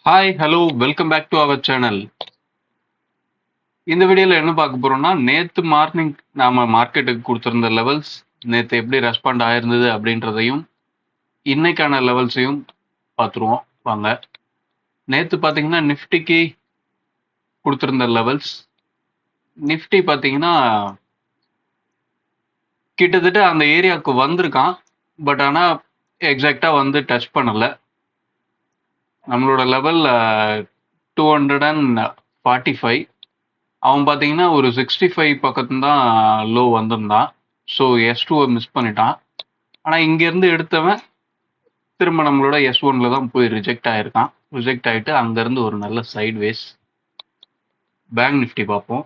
Hi hello welcome back to our channel. இந்த வீடியோவில் என்ன பார்க்க போறோம்னா, நேற்று மார்னிங் நாம மார்க்கெட்டுக்கு கொடுத்துருந்த லெவல்ஸ் நேற்று எப்படி ரெஸ்பாண்ட் ஆயிருந்தது அப்படின்றதையும் இன்னைக்கான லெவல்ஸையும் பார்த்துருவோம் வாங்க. நேற்று பார்த்தீங்கன்னா நிஃப்டிக்கு கொடுத்துருந்த லெவல்ஸ், நிஃப்டி பார்த்தீங்கன்னா கிட்டத்தட்ட அந்த ஏரியாவுக்கு வந்திருக்கான். பட் ஆனால் எக்ஸாக்டாக வந்து டச் பண்ணலை. நம்மளோட லெவல் 245. அவன் பார்த்தீங்கன்னா ஒரு 65 பக்கத்து தான் லோ வந்திருந்தான். ஸோ S2 மிஸ் பண்ணிட்டான். ஆனால் இங்கேருந்து எடுத்தவன் திரும்ப நம்மளோட S1 தான் போய் ரிஜெக்ட் ஆயிருக்கான். ரிஜெக்ட் ஆகிட்டு அங்கேருந்து ஒரு நல்ல சைட்வேஸ். பேங்க் நிஃப்டி பார்ப்போம்.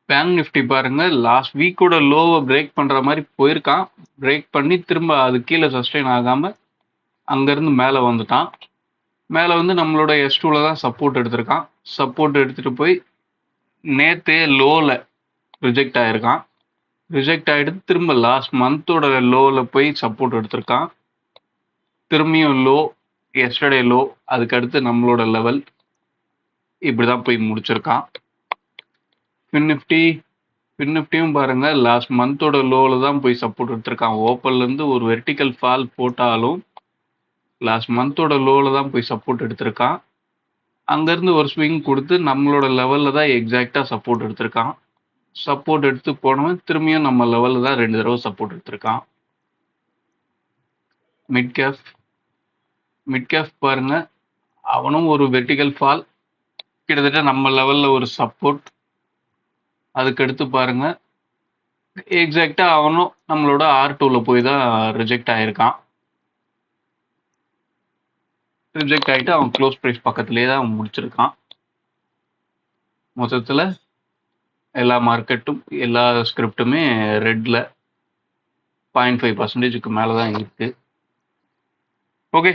பேங்க் நிஃப்டி பாருங்க, லாஸ்ட் வீக்கோட லோவை பிரேக் பண்ணுற மாதிரி போயிருக்கான். பிரேக் பண்ணி திரும்ப அது கீழே சஸ்டெயின் ஆகாமல் அங்கேருந்து மேலே வந்துட்டான். மேலே வந்து நம்மளோட S2 தான் சப்போர்ட் எடுத்திருக்கான். சப்போர்ட் எடுத்துகிட்டு போய் நேற்றே லோவில் ரிஜெக்ட் ஆயிருக்கான். ரிஜெக்ட் ஆகிட்டு திரும்ப லாஸ்ட் மந்தோட லோவில் போய் சப்போர்ட் எடுத்திருக்கான். திரும்பியும் லோ, எஸ்டர்டே லோ, அதுக்கடுத்து நம்மளோட லெவல் இப்படி தான் போய் முடிச்சிருக்கான். ஃபின் நிஃப்டியும் பாருங்க, லாஸ்ட் மந்தோட லோவில் தான் போய் சப்போர்ட் எடுத்திருக்கான். ஓப்பன்லேருந்து ஒரு வெர்டிக்கல் ஃபால் போட்டாலும் லாஸ்ட் மந்தோட லோவில் தான் போய் சப்போர்ட் எடுத்திருக்கான். அங்கேருந்து ஒரு ஸ்விங் கொடுத்து நம்மளோட லெவலில் தான் எக்ஸாக்டாக சப்போர்ட் எடுத்திருக்கான். சப்போர்ட் எடுத்து போனவன் திரும்பியும் நம்ம லெவலில் தான் 2 தடவை சப்போர்ட் எடுத்திருக்கான். மிட் கேப் பாருங்க, அவனும் ஒரு வெர்டிக்கல் ஃபால், கிட்டத்தட்ட நம்ம லெவலில் ஒரு சப்போர்ட். அதுக்கடுத்து பாருங்க, எக்ஸாக்டா அவனும் நம்மளோட R2ல போய் தான் ரிஜெக்ட் ஆயிருக்கான். ரிஜெக்ட் ஆகிட்டு அவன் க்ளோஸ் ப்ரைஸ் பக்கத்துலேயே தான் அவன் முடிச்சிருக்கான். மொத்தத்தில் எல்லா மார்க்கெட்டும் எல்லா ஸ்கிரிப்டுமே ரெட்டில் 0.5% மேலே தான் இருக்கு. ஓகே,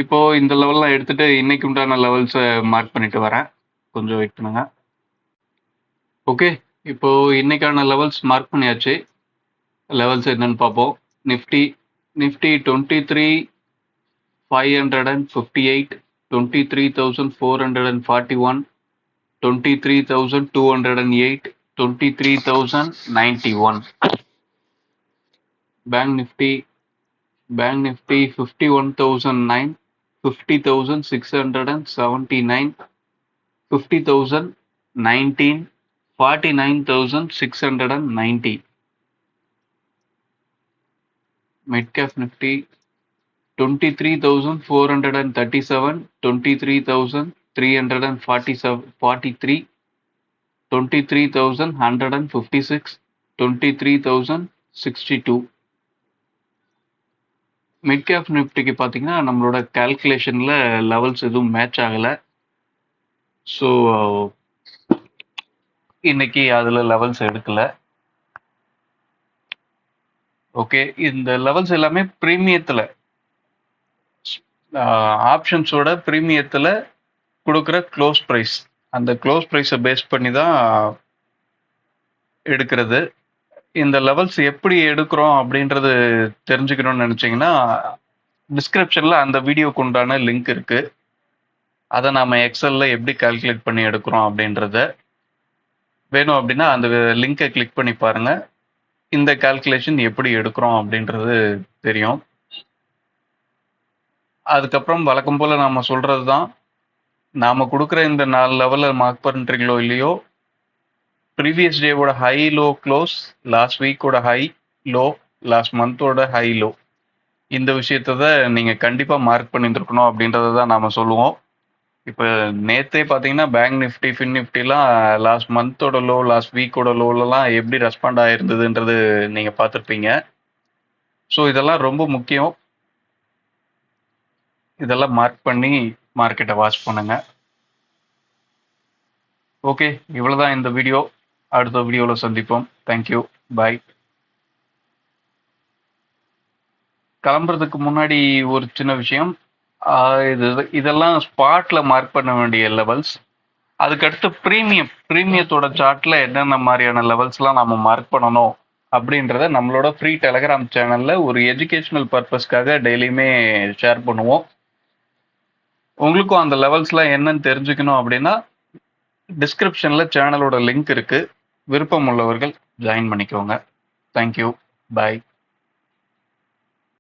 இப்போ இந்த லெவல்லாம் எடுத்துட்டு இன்னைக்கு உண்டான லெவல்ஸை மார்க் பண்ணிட்டு வரேன். கொஞ்சம் வெயிட் பண்ணுங்க. ஓகே, இப்போ இன்னைக்கான லெவல்ஸ் மார்க் பண்ணியாச்சு. லெவல்ஸ் என்னன்னு பார்ப்போம். Nifty 23,558, 23,441, 23,208, 23,091. Bank Nifty 51,009, 50,679, 50,019, 49,690. Midcap Nifty 23,437, 23,343, 23,156, 23,062. Mid cap நிஃப்டிக்கு பார்த்தீங்கன்னா நம்மளோட கால்குலேஷனில் லெவல்ஸ் எதுவும் மேட்ச் ஆகலை. ஸோ இன்னைக்கு அதில் லெவல்ஸ் எடுக்கலை. ஓகே, இந்த லெவல்ஸ் எல்லாமே ப்ரீமியத்தில், ஆப்ஷன்ஸோட ப்ரீமியத்தில் கொடுக்குற க்ளோஸ் ப்ரைஸ், அந்த க்ளோஸ் ப்ரைஸை பேஸ் பண்ணி தான் எடுக்கிறது. இந்த லெவல்ஸ் எப்படி எடுக்கிறோம் அப்படின்றது தெரிஞ்சுக்கணும்னு நினச்சிங்கன்னா டிஸ்கிரிப்ஷனில் அந்த வீடியோக்கு உண்டான லிங்க் இருக்குது. அதை நாம் எக்ஸலில் எப்படி கால்குலேட் பண்ணி எடுக்கிறோம் அப்படின்றத வேணும் அப்படின்னா அந்த லிங்கை கிளிக் பண்ணி பாருங்கள். இந்த கால்குலேஷன் எப்படி எடுக்கிறோம் அப்படின்றது தெரியும். அதுக்கப்புறம் வழக்கம் போல் நாம் சொல்கிறது தான், நாம் கொடுக்குற இந்த 4 லெவலில் மார்க் பண்ணுறீங்களோ இல்லையோ, ப்ரீவியஸ் டேவோட ஹை லோ க்ளோஸ், லாஸ்ட் வீக்கோட ஹை லோ, லாஸ்ட் மந்தோட ஹை லோ, இந்த விஷயத்தை தான் நீங்கள் கண்டிப்பாக மார்க் பண்ணியிருந்துருக்கணும் அப்படின்றத தான் நாம் சொல்லுவோம். இப்போ நேற்றே பார்த்தீங்கன்னா பேங்க் நிஃப்டி, ஃபின் நிஃப்டிலாம் லாஸ்ட் மந்தோட லோ, லாஸ்ட் வீக்கோட லோலலாம் எப்படி ரெஸ்பாண்ட் ஆகிருந்ததுன்றது நீங்கள் பார்த்துருப்பீங்க. ஸோ இதெல்லாம் ரொம்ப முக்கியம். இதெல்லாம் மார்க் பண்ணி மார்க்கெட்டை வாட்ச் பண்ணுங்க. ஓகே, இவ்வளோதான் இந்த வீடியோ. அடுத்த வீடியோவில் சந்திப்போம். தேங்க்யூ, பாய். கிளம்புறதுக்கு முன்னாடி ஒரு சின்ன விஷயம், இதெல்லாம் ஸ்பாட்ல மார்க் பண்ண வேண்டிய லெவல்ஸ். அதுக்கடுத்து ப்ரீமியத்தோட சார்ட்ல என்னென்ன மாதிரியான லெவல்ஸ்லாம் நம்ம மார்க் பண்ணணும் அப்படின்றத நம்மளோட ஃப்ரீ டெலகிராம் சேனல்ல ஒரு எஜுகேஷனல் பர்பஸ்க்காக டெய்லியுமே ஷேர் பண்ணுவோம். உங்களுக்கும் அந்த லெவல்ஸ்லாம் என்னன்னு தெரிஞ்சுக்கணும் அப்படின்னா டிஸ்கிரிப்ஷனில் சேனலோட லிங்க் இருக்குது. விருப்பம் உள்ளவர்கள் ஜாயின் பண்ணிக்கோங்க. தேங்க்யூ. பாய்.